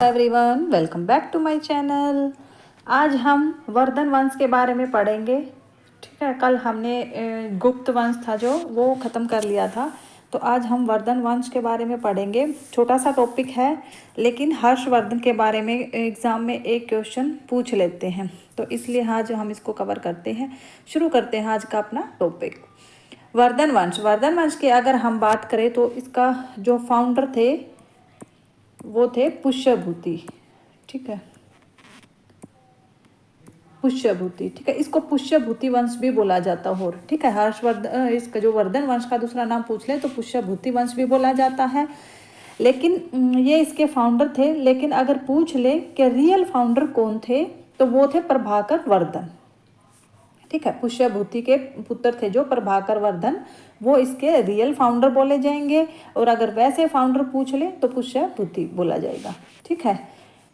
Everyone, welcome back to my channel. आज हम वर्धन वंश के बारे में पढ़ेंगे। ठीक है, कल हमने गुप्त वंश था जो वो ख़त्म कर लिया था, तो आज हम वर्धन वंश के बारे में पढ़ेंगे। छोटा सा टॉपिक है, लेकिन हर्षवर्धन के बारे में एग्ज़ाम में एक क्वेश्चन पूछ लेते हैं, तो इसलिए आज हम इसको कवर करते हैं। शुरू करते हैं आज का अपना टॉपिक। वर्धन वंश। वर्धन वंश की अगर हम बात करें तो इसका जो फाउंडर थे वो थे पुष्यभूति। ठीक है, पुष्यभूति। ठीक है, इसको पुष्यभूति वंश भी बोला जाता हो। ठीक है, हर्षवर्धन, इसका जो वर्धन वंश का दूसरा नाम पूछ ले तो पुष्यभूति वंश भी बोला जाता है, लेकिन ये इसके फाउंडर थे। लेकिन अगर पूछ ले कि रियल फाउंडर कौन थे तो वो थे प्रभाकर वर्धन। ठीक है, पुष्यभूति के पुत्र थे जो प्रभाकर वर्धन, वो इसके रियल फाउंडर बोले जाएंगे। और अगर वैसे फाउंडर पूछ ले तो पुष्यभूति बोला जाएगा। ठीक है,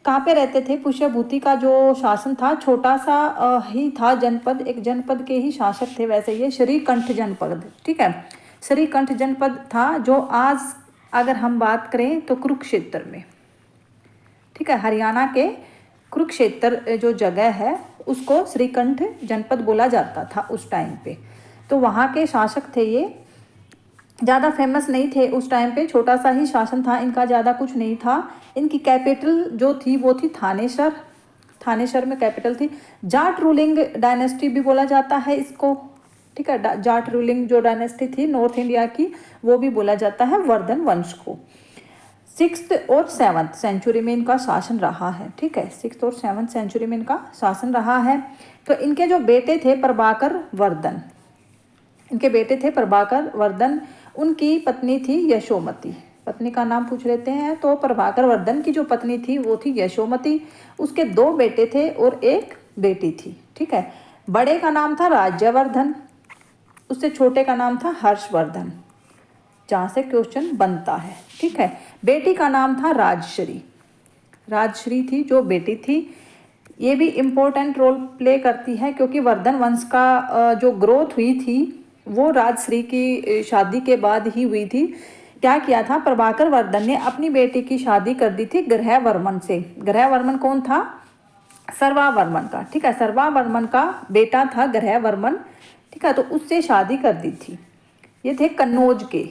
कहाँ पे रहते थे? पुष्यभूति का जो शासन था छोटा सा ही था जनपद, एक जनपद के ही शासक थे वैसे ये, श्रीकंठ जनपद। ठीक है, श्रीकंठ जनपद था जो आज अगर हम बात करें तो कुरुक्षेत्र में। ठीक है, हरियाणा के कुरुक्षेत्र जो जगह है उसको श्रीकंठ जनपद बोला जाता था उस टाइम पे। तो वहाँ के शासक थे ये, ज़्यादा फेमस नहीं थे उस टाइम पे, छोटा सा ही शासन था इनका, ज़्यादा कुछ नहीं था। इनकी कैपिटल जो थी वो थी थानेसर। थानेसर में कैपिटल थी। जाट रूलिंग डायनेस्टी भी बोला जाता है इसको। ठीक है, जाट रूलिंग जो डायनेस्टी थी नॉर्थ इंडिया की, वो भी बोला जाता है वर्धन वंश को। 6th और 7th सेंचुरी में इनका शासन रहा है। ठीक है, 6th और 7th सेंचुरी में इनका शासन रहा है। तो इनके जो बेटे थे प्रभाकर वर्धन, इनके बेटे थे प्रभाकर वर्धन, उनकी पत्नी थी यशोमती। पत्नी का नाम पूछ लेते हैं तो प्रभाकर वर्धन की जो पत्नी थी वो थी यशोमती। उसके 2 बेटे थे और एक बेटी थी। ठीक है, बड़े का नाम था राज्यवर्धन, उससे छोटे का नाम था हर्षवर्धन, जहाँ से क्वेश्चन बनता है। ठीक है, बेटी का नाम था राजश्री। राजश्री थी जो बेटी थी। ये भी इम्पोर्टेंट रोल प्ले करती है क्योंकि वर्धन वंश का जो ग्रोथ हुई थी वो राजश्री की शादी के बाद ही हुई थी। क्या किया था? प्रभाकर वर्धन ने अपनी बेटी की शादी कर दी थी ग्रहवर्मन से। ग्रहवर्मन कौन था? सर्वावर्मन का। ठीक है, सर्वावर्मन का बेटा था ग्रहवर्मन। ठीक है, तो उससे शादी कर दी थी। ये थे कन्नौज के।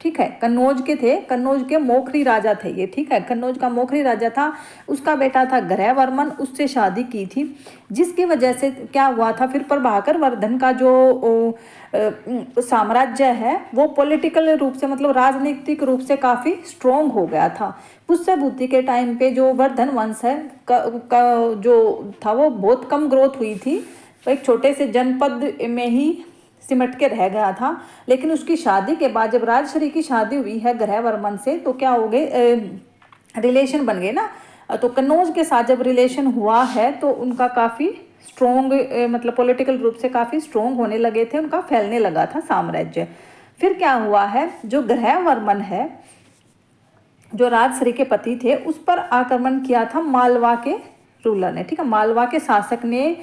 ठीक है, कन्नौज के थे, कन्नौज के मोखरी राजा थे ये। ठीक है, कन्नौज का मोखरी राजा था, उसका बेटा था ग्रहवर्मन, उससे शादी की थी, जिसकी वजह से क्या हुआ था फिर प्रभाकर वर्धन का जो साम्राज्य है वो पॉलिटिकल रूप से, मतलब राजनीतिक रूप से काफ़ी स्ट्रोंग हो गया था। पुष्यभूति के टाइम पे जो वर्धन वंश है का जो था वो बहुत कम ग्रोथ हुई थी, तो एक छोटे से जनपद में ही सिमट के रह गया था। लेकिन उसकी शादी के बाद जब राजश्री की शादी हुई है ग्रहवर्मन से, तो क्या हो गए, रिलेशन बन गए ना। तो कन्नौज के साथ जब रिलेशन हुआ है तो उनका काफ़ी स्ट्रोंग, मतलब पॉलिटिकल रूप से काफ़ी स्ट्रोंग होने लगे थे, उनका फैलने लगा था साम्राज्य। फिर क्या हुआ है, जो ग्रहवर्मन है, जो राजश्री के पति थे, उस पर आक्रमण किया था मालवा के रूलर ने। ठीक है, मालवा के शासक ने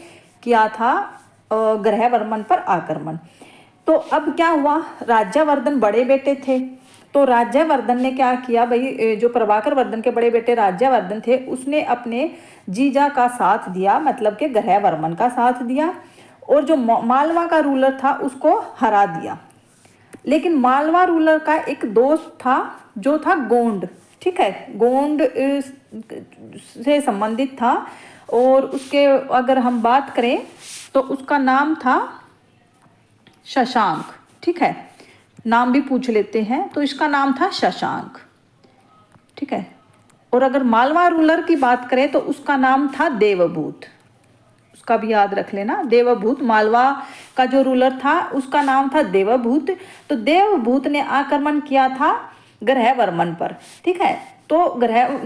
किया था ग्रहवर्मन पर आक्रमण। तो अब क्या हुआ, राज्यवर्धन बड़े बेटे थे, तो राज्यवर्धन ने क्या किया भाई, जो प्रभाकर वर्धन के बड़े बेटे राज्यवर्धन थे उसने अपने जीजा का साथ दिया, मतलब कि ग्रहवर्मन का साथ दिया, और जो मालवा का रूलर था उसको हरा दिया। लेकिन मालवा रूलर का एक दोस्त था जो था गोंड। ठीक है, गोंड से संबंधित था, और उसके अगर हम बात करें तो उसका नाम था शशांक। ठीक है, नाम भी पूछ लेते हैं तो इसका नाम था शशांक। ठीक है, और अगर मालवा रूलर की बात करें तो उसका नाम था देवभूत। उसका भी याद रख लेना, देवभूत। मालवा का जो रूलर था उसका नाम था देवभूत। तो देवभूत ने आक्रमण किया था ग्रहवर्मन पर। ठीक है, तो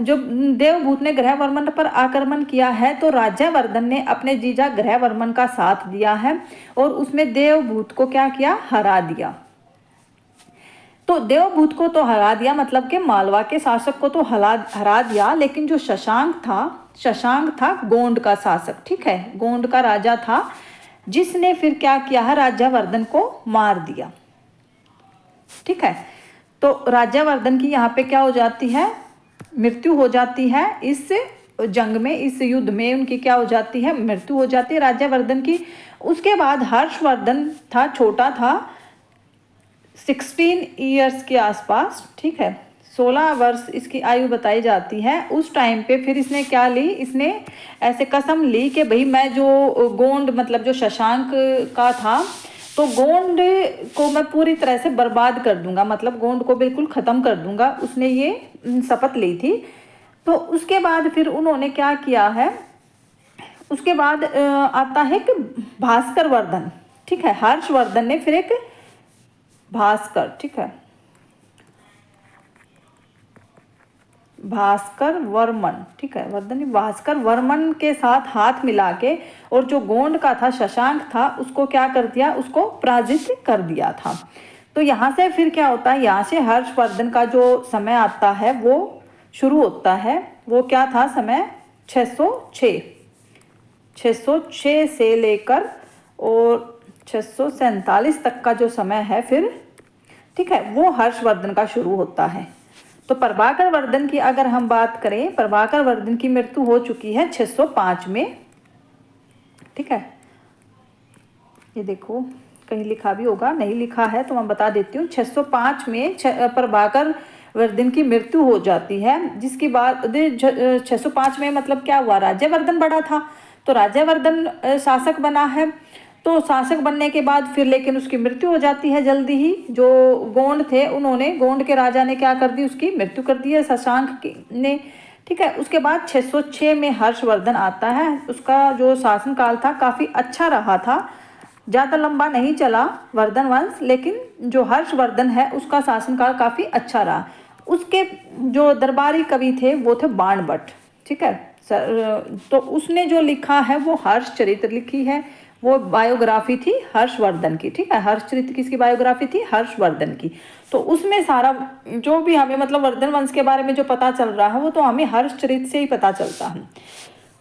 जब देवभूत ने ग्रहवर्मन पर आक्रमण किया है तो राज्यवर्धन ने अपने जीजा ग्रहवर्मन का साथ दिया है, और उसमें देवभूत को क्या किया, हरा दिया। तो देवभूत को तो हरा दिया, मतलब कि मालवा के शासक को तो हरा दिया, लेकिन जो शशांक था गोंड का शासक। ठीक है, गोंड का राजा था, जिसने फिर क्या किया है, राज्यवर्धन को मार दिया। ठीक है, तो राज्यवर्धन की यहाँ पे क्या हो जाती है, मृत्यु हो जाती है इस जंग में, इस युद्ध में उनकी क्या हो जाती है, मृत्यु हो जाती है राज्यवर्धन की। उसके बाद हर्षवर्धन था, छोटा था, 16 ईयर्स के आसपास, ठीक है, 16 वर्ष इसकी आयु बताई जाती है। उस टाइम पे फिर इसने क्या ली, इसने ऐसे कसम ली कि भाई मैं जो गोंड मतलब जो शशांक का था, तो गोंड को मैं पूरी तरह से बर्बाद कर दूंगा, मतलब गोंड को बिल्कुल ख़त्म कर दूंगा, उसने ये शपथ ली थी। तो उसके बाद फिर उन्होंने क्या किया है, उसके बाद आता है कि भास्कर वर्धन, ठीक है, हर्षवर्धन ने फिर एक भास्कर, ठीक है, भास्कर वर्मन, ठीक है, वर्धन भास्कर वर्मन के साथ हाथ मिला के और जो गोंड का था शशांक था उसको क्या कर दिया, उसको पराजित कर दिया था। तो यहाँ से फिर क्या होता है, यहाँ से हर्षवर्धन का जो समय आता है वो शुरू होता है। वो क्या था समय, 606 से लेकर और 647 तक का जो समय है फिर, ठीक है, वो हर्षवर्धन का शुरू होता है। तो प्रभाकर वर्धन की अगर हम बात करें, प्रभाकर वर्धन की मृत्यु हो चुकी है 605 में, ठीक है, ये देखो कहीं लिखा भी होगा, नहीं लिखा है तो मैं बता देती हूँ। 605 में प्रभाकर वर्धन की मृत्यु हो जाती है, जिसकी बात 605 में मतलब क्या हुआ, राज्यवर्धन बढ़ा था, तो राज्यवर्धन शासक बना है। तो शासक बनने के बाद फिर लेकिन उसकी मृत्यु हो जाती है जल्दी ही। जो गोंड थे उन्होंने, गोंड के राजा ने क्या कर दी, उसकी मृत्यु कर दी है शशांक ने, ठीक है। उसके बाद 606 में हर्षवर्धन आता है। उसका जो शासनकाल था काफ़ी अच्छा रहा था, ज़्यादा लंबा नहीं चला वर्धन वंश, लेकिन जो हर्षवर्धन है उसका शासनकाल काफ़ी अच्छा रहा। उसके जो दरबारी कवि थे वो थे बाणभट्ट, ठीक है। तो उसने जो लिखा है वो हर्षचरित्र लिखी है, वो बायोग्राफी थी हर्षवर्धन की, ठीक है। हर्षचरित्र किसकी बायोग्राफी थी, हर्षवर्धन की। तो उसमें सारा जो भी हमें मतलब वर्धन वंश के बारे में जो पता चल रहा है वो तो हमें हर्षचरित्र से ही पता चलता है।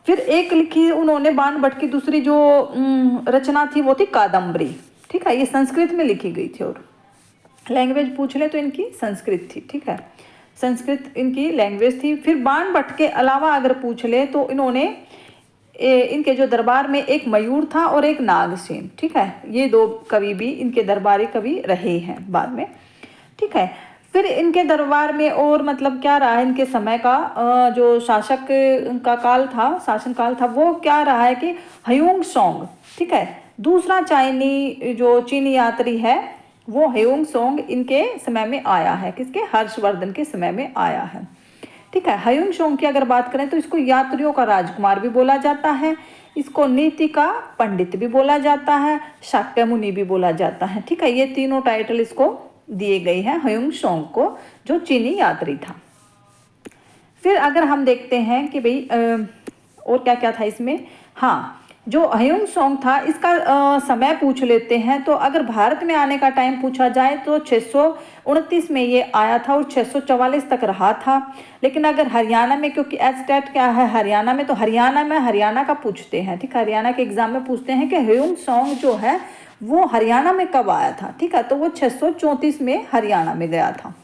फिर एक लिखी उन्होंने बाणभट्ट की दूसरी जो रचना थी वो थी कादम्बरी, ठीक है। ये संस्कृत में लिखी गई थी और लैंग्वेज पूछ ले तो इनकी संस्कृत थी, ठीक है, संस्कृत इनकी लैंग्वेज थी। फिर बाणभट्ट के अलावा अगर पूछ ले तो इन्होंने इनके जो दरबार में एक मयूर था और एक नागसेन, ठीक है, ये दो कवि भी इनके दरबारी कवि रहे हैं बाद में, ठीक है। फिर इनके दरबार में और मतलब क्या रहा है, इनके समय का जो शासक का काल था, शासन काल था, वो क्या रहा है कि ह्यूंग सॉन्ग, ठीक है, दूसरा जो चीनी यात्री है वो ह्यूंग सॉन्ग इनके समय में आया है, किसके, हर्षवर्धन के समय में आया है, ठीक है। ह्यूंग सॉन्ग की अगर बात करें तो इसको यात्रियों का राजकुमार भी बोला जाता है, इसको नीति का पंडित भी बोला जाता है, शाक्य मुनि भी बोला जाता है, ठीक है। ये तीनों टाइटल इसको दिए गए हैं ह्यूंग सॉन्ग को, जो चीनी यात्री था। फिर अगर हम देखते हैं कि भाई और क्या क्या था इसमें, हाँ, जो ह्यूंग सॉन्ग था इसका समय पूछ लेते हैं। तो अगर भारत में आने का टाइम पूछा जाए तो 629 में ये आया था और 644 तक रहा था। लेकिन अगर हरियाणा में, क्योंकि एस्टेट क्या है हरियाणा में, तो हरियाणा का पूछते हैं, ठीक है, हरियाणा के एग्जाम में पूछते हैं कि ह्यूंग सॉन्ग जो है वो हरियाणा में कब आया था, ठीक है। तो वो 634 में हरियाणा में गया था,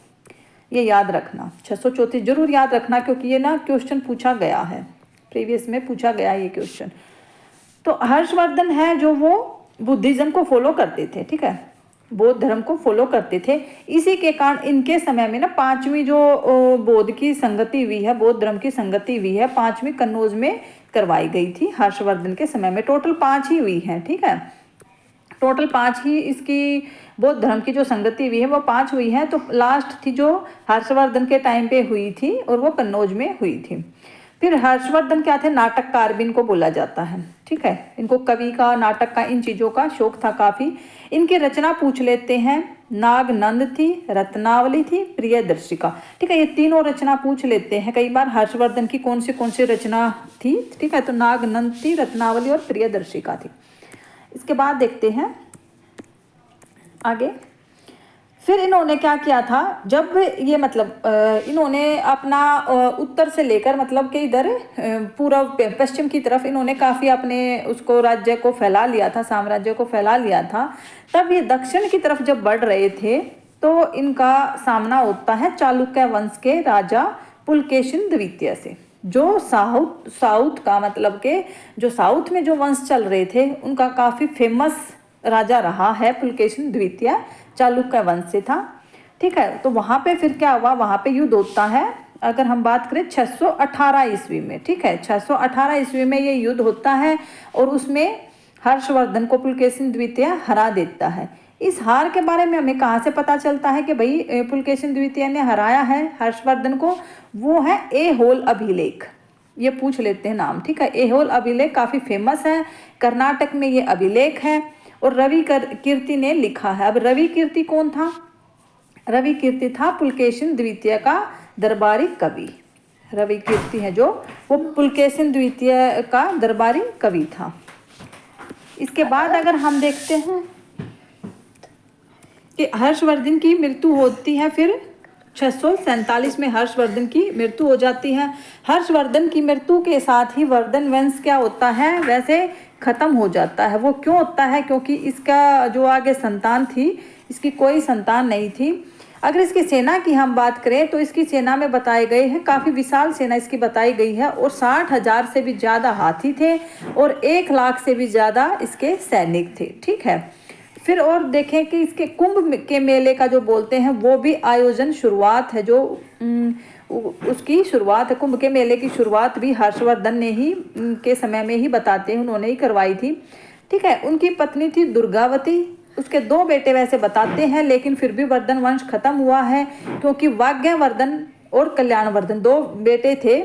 ये याद रखना, 634 जरूर याद रखना, क्योंकि ये ना क्वेश्चन पूछा गया है, प्रीवियस में पूछा गया ये क्वेश्चन। तो हर्षवर्धन है जो वो बुद्धिज्म को फॉलो करते थे, ठीक है, बौद्ध धर्म को फॉलो करते थे। इसी के कारण इनके समय में ना 5वीं जो बौद्ध की संगति हुई है, बौद्ध धर्म की संगति हुई है, 5वीं कन्नौज में करवाई गई थी हर्षवर्धन के समय में। टोटल 5 ही हुई है, ठीक है, टोटल 5 ही इसकी बौद्ध धर्म की जो संगति हुई है वो 5 हुई है। तो लास्ट थी जो हर्षवर्धन के टाइम पे हुई थी और वो कन्नौज में हुई थी। फिर हर्षवर्धन क्या थे, नाटककार भी इनको बोला जाता है, ठीक है। इनको कवि का, नाटक का, इन चीज़ों का शौक था काफ़ी। इनकी रचना पूछ लेते हैं, नागनंद थी, रत्नावली थी, प्रियदर्शिका, ठीक है, ये तीनों रचना पूछ लेते हैं कई बार, हर्षवर्धन की कौन सी रचना थी, ठीक है। तो नागनंद थी, रत्नावली और प्रियदर्शिका थी। इसके बाद देखते हैं आगे। फिर इन्होंने क्या किया था, जब ये मतलब इन्होंने अपना उत्तर से लेकर मतलब कि इधर पूर्व पश्चिम की तरफ इन्होंने काफ़ी अपने उसको राज्य को फैला लिया था, साम्राज्य को फैला लिया था। तब ये दक्षिण की तरफ जब बढ़ रहे थे तो इनका सामना होता है चालुक्य वंश के राजा पुलकेशिन द्वितीय से। जो साउथ का मतलब के जो साउथ में जो वंश चल रहे थे उनका काफ़ी फेमस राजा रहा है पुलकेशिन द्वितीय, चालुक्य वंश से था। ठीक है, तो वहाँ पे फिर क्या हुआ, वहाँ पे युद्ध होता है। अगर हम बात करें 618 ईस्वी में, ठीक है, 618 ईस्वी में ये युद्ध होता है और उसमें हर्षवर्धन को पुलकेशिन द्वितीय हरा देता है। इस हार के बारे में हमें कहाँ से पता चलता है कि भाई पुलकेशिन द्वितीय ने हराया है हर्षवर्धन को, वो है एहोल अभिलेख। ये पूछ लेते हैं नाम, ठीक है। एहोल अभिलेख काफ़ी फेमस है, कर्नाटक में ये अभिलेख है और रवि कीर्ति ने लिखा है। अब रवि कीर्ति कौन था? रवि कीर्ति था पुलकेशिन द्वितीय का दरबारी कवि। रवि कीर्ति है जो, वो पुलकेशिन द्वितीय का दरबारी कवि था। इसके बाद अगर हम देखते हैं कि हर्षवर्धन की मृत्यु होती है, फिर 647 में हर्षवर्धन की मृत्यु हो जाती है। हर्षवर्धन की मृत्यु के साथ ही वर्धन वंश क्या होता है, वैसे खत्म हो जाता है। वो क्यों होता है? क्योंकि इसका जो आगे संतान थी, इसकी कोई संतान नहीं थी। अगर इसकी सेना की हम बात करें तो इसकी सेना में बताए गए हैं, काफ़ी विशाल सेना इसकी बताई गई है और 60,000 से भी ज़्यादा हाथी थे और 1 लाख से भी ज़्यादा इसके सैनिक थे। ठीक है, फिर और देखें कि इसके कुंभ के मेले का जो बोलते हैं वो भी आयोजन शुरुआत है, जो उसकी शुरुआत है, कुंभ के मेले की शुरुआत भी हर्षवर्धन ने ही के समय में ही बताते हैं, उन्होंने ही करवाई थी। ठीक है, उनकी पत्नी थी दुर्गावती, उसके 2 बेटे वैसे बताते हैं, लेकिन फिर भी वर्धन वंश खत्म हुआ है क्योंकि वाग्यवर्धन और कल्याणवर्धन 2 बेटे थे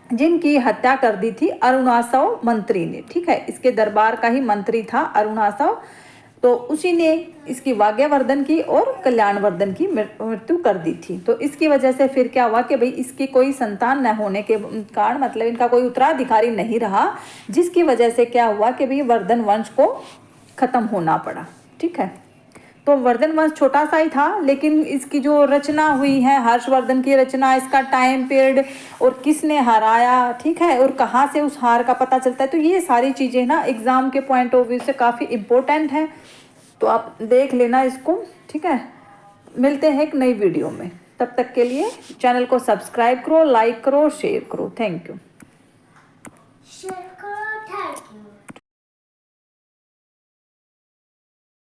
जिनकी हत्या कर दी थी अरुणासव मंत्री ने। ठीक है, इसके दरबार का ही मंत्री था अरुणासव, तो उसी ने इसकी वाग्यवर्धन की और कल्याणवर्धन की मृत्यु कर दी थी। तो इसकी वजह से फिर क्या हुआ कि भाई इसकी कोई संतान न होने के कारण, मतलब इनका कोई उत्तराधिकारी नहीं रहा, जिसकी वजह से क्या हुआ कि भाई वर्धन वंश को खत्म होना पड़ा। ठीक है, तो वर्धन वंश छोटा सा ही था, लेकिन इसकी जो रचना हुई है, हर्षवर्धन की रचना, इसका टाइम पीरियड और किसने हराया, ठीक है, और कहाँ से उस हार का पता चलता है, तो ये सारी चीज़ें ना एग्ज़ाम के पॉइंट ऑफ व्यू से काफ़ी इम्पोर्टेंट हैं, तो आप देख लेना इसको। ठीक है, मिलते हैं एक नई वीडियो में, तब तक के लिए चैनल को सब्सक्राइब करो, लाइक करो, शेयर करो। Thank you.